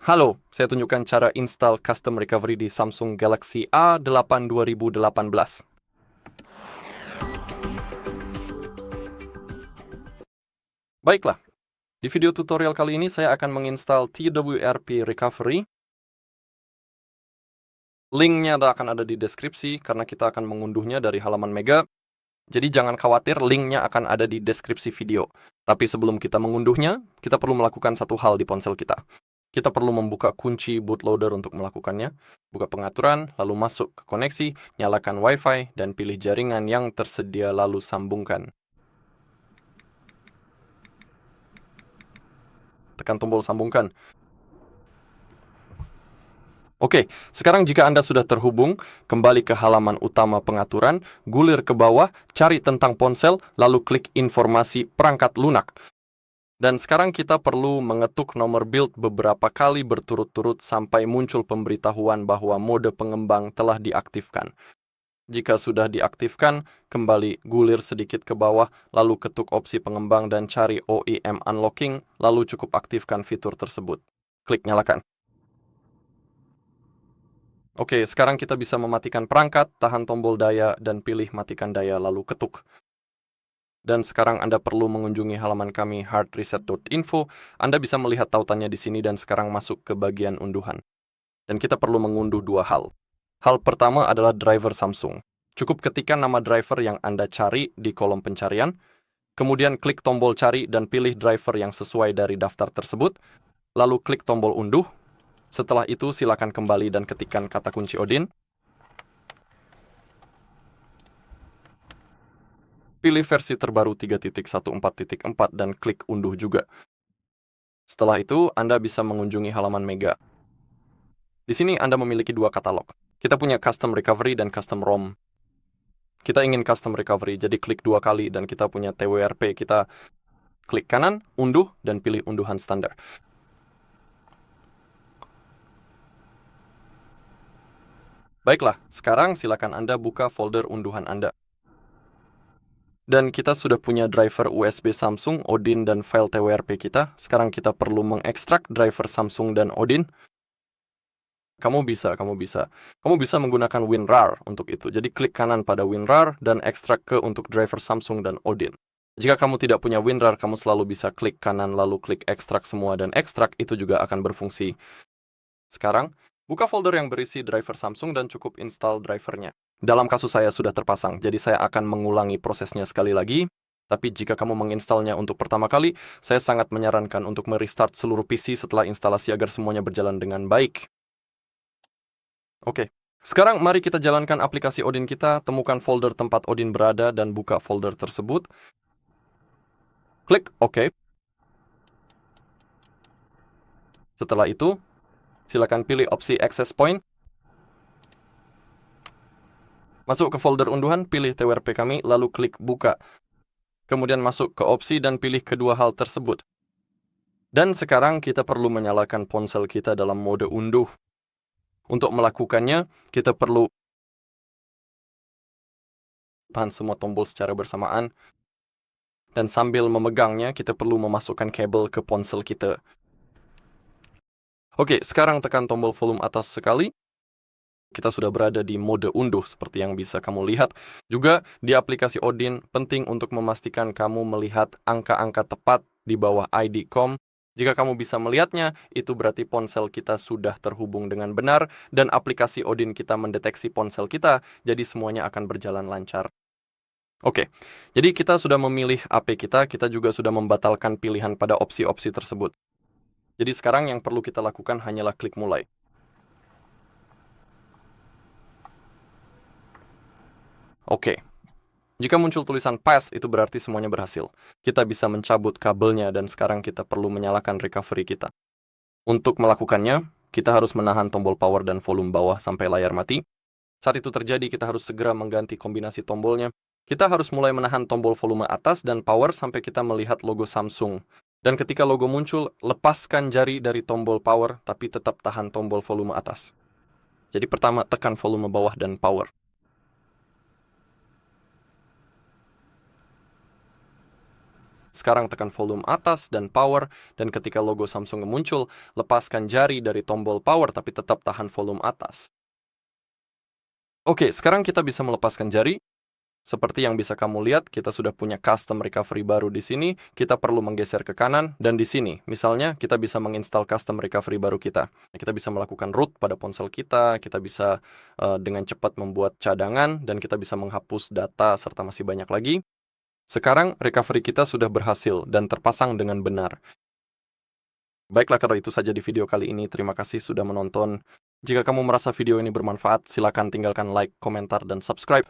Halo, saya tunjukkan cara install custom recovery di Samsung Galaxy A8 2018. Baiklah, di video tutorial kali ini saya akan menginstal TWRP Recovery. Linknya akan ada di deskripsi karena kita akan mengunduhnya dari halaman Mega. Jadi jangan khawatir, linknya akan ada di deskripsi video. Tapi sebelum kita mengunduhnya, kita perlu melakukan satu hal di ponsel kita. Kita perlu membuka kunci bootloader untuk melakukannya, buka pengaturan, lalu masuk ke koneksi, nyalakan Wi-Fi, dan pilih jaringan yang tersedia lalu sambungkan. Tekan tombol sambungkan. Oke, sekarang jika Anda sudah terhubung, kembali ke halaman utama pengaturan, gulir ke bawah, cari tentang ponsel, lalu klik informasi perangkat lunak. Dan sekarang kita perlu mengetuk nomor build beberapa kali berturut-turut sampai muncul pemberitahuan bahwa mode pengembang telah diaktifkan. Jika sudah diaktifkan, kembali gulir sedikit ke bawah, lalu ketuk opsi pengembang dan cari OEM Unlocking, lalu cukup aktifkan fitur tersebut. Klik nyalakan. Oke, sekarang kita bisa mematikan perangkat, tahan tombol daya, dan pilih matikan daya lalu ketuk. Dan sekarang Anda perlu mengunjungi halaman kami hardreset.info. Anda bisa melihat tautannya di sini dan sekarang masuk ke bagian unduhan. Dan kita perlu mengunduh dua hal. Hal pertama adalah driver Samsung. Cukup ketikkan nama driver yang Anda cari di kolom pencarian, kemudian klik tombol cari dan pilih driver yang sesuai dari daftar tersebut, lalu klik tombol unduh. Setelah itu silakan kembali dan ketikkan kata kunci Odin. Pilih versi terbaru 3.14.4 dan klik unduh juga. Setelah itu, Anda bisa mengunjungi halaman Mega. Di sini Anda memiliki dua katalog. Kita punya Custom Recovery dan Custom ROM. Kita ingin Custom Recovery, jadi klik dua kali dan kita punya TWRP. Kita klik kanan, unduh, dan pilih unduhan standar. Baiklah, sekarang silakan Anda buka folder unduhan Anda. Dan kita sudah punya driver USB Samsung, Odin, dan file TWRP kita. Sekarang kita perlu mengekstrak driver Samsung dan Odin. Kamu bisa menggunakan WinRAR untuk itu. Jadi klik kanan pada WinRAR dan ekstrak ke untuk driver Samsung dan Odin. Jika kamu tidak punya WinRAR, kamu selalu bisa klik kanan lalu klik ekstrak semua dan ekstrak itu juga akan berfungsi. Sekarang, buka folder yang berisi driver Samsung dan cukup install drivernya. Dalam kasus saya sudah terpasang, jadi saya akan mengulangi prosesnya sekali lagi. Tapi jika kamu menginstalnya untuk pertama kali, saya sangat menyarankan untuk merestart seluruh PC setelah instalasi agar semuanya berjalan dengan baik. Oke, sekarang mari kita jalankan aplikasi Odin kita, temukan folder tempat Odin berada dan buka folder tersebut. Klik OK. Setelah itu, silakan pilih opsi Access Point. Masuk ke folder unduhan, pilih TWRP kami, lalu klik buka. Kemudian masuk ke opsi dan pilih kedua hal tersebut. Dan sekarang kita perlu menyalakan ponsel kita dalam mode unduh. Untuk melakukannya, kita perlu tahan semua tombol secara bersamaan. Dan sambil memegangnya, kita perlu memasukkan kabel ke ponsel kita. Oke, sekarang tekan tombol volume atas sekali. Kita sudah berada di mode unduh seperti yang bisa kamu lihat. Juga di aplikasi Odin, penting untuk memastikan kamu melihat angka-angka tepat di bawah ID COM. Jika kamu bisa melihatnya, itu berarti ponsel kita sudah terhubung dengan benar dan aplikasi Odin kita mendeteksi ponsel kita, jadi semuanya akan berjalan lancar. Oke, jadi kita sudah memilih AP kita juga sudah membatalkan pilihan pada opsi-opsi tersebut. Jadi sekarang yang perlu kita lakukan hanyalah klik mulai. Oke, jika muncul tulisan pass, itu berarti semuanya berhasil. Kita bisa mencabut kabelnya dan sekarang kita perlu menyalakan recovery kita. Untuk melakukannya, kita harus menahan tombol power dan volume bawah sampai layar mati. Saat itu terjadi, kita harus segera mengganti kombinasi tombolnya. Kita harus mulai menahan tombol volume atas dan power sampai kita melihat logo Samsung. Dan ketika logo muncul, lepaskan jari dari tombol power, tapi tetap tahan tombol volume atas. Jadi pertama, tekan volume bawah dan power. Sekarang tekan volume atas dan power, dan ketika logo Samsung muncul, lepaskan jari dari tombol power tapi tetap tahan volume atas. Oke, sekarang kita bisa melepaskan jari. Seperti yang bisa kamu lihat, kita sudah punya custom recovery baru di sini. Kita perlu menggeser ke kanan, dan di sini, misalnya, kita bisa menginstal custom recovery baru kita. Kita bisa melakukan root pada ponsel kita bisa dengan cepat membuat cadangan, dan kita bisa menghapus data, serta masih banyak lagi. Sekarang, recovery kita sudah berhasil dan terpasang dengan benar. Baiklah, kalau itu saja di video kali ini. Terima kasih sudah menonton. Jika kamu merasa video ini bermanfaat, silakan tinggalkan like, komentar, dan subscribe.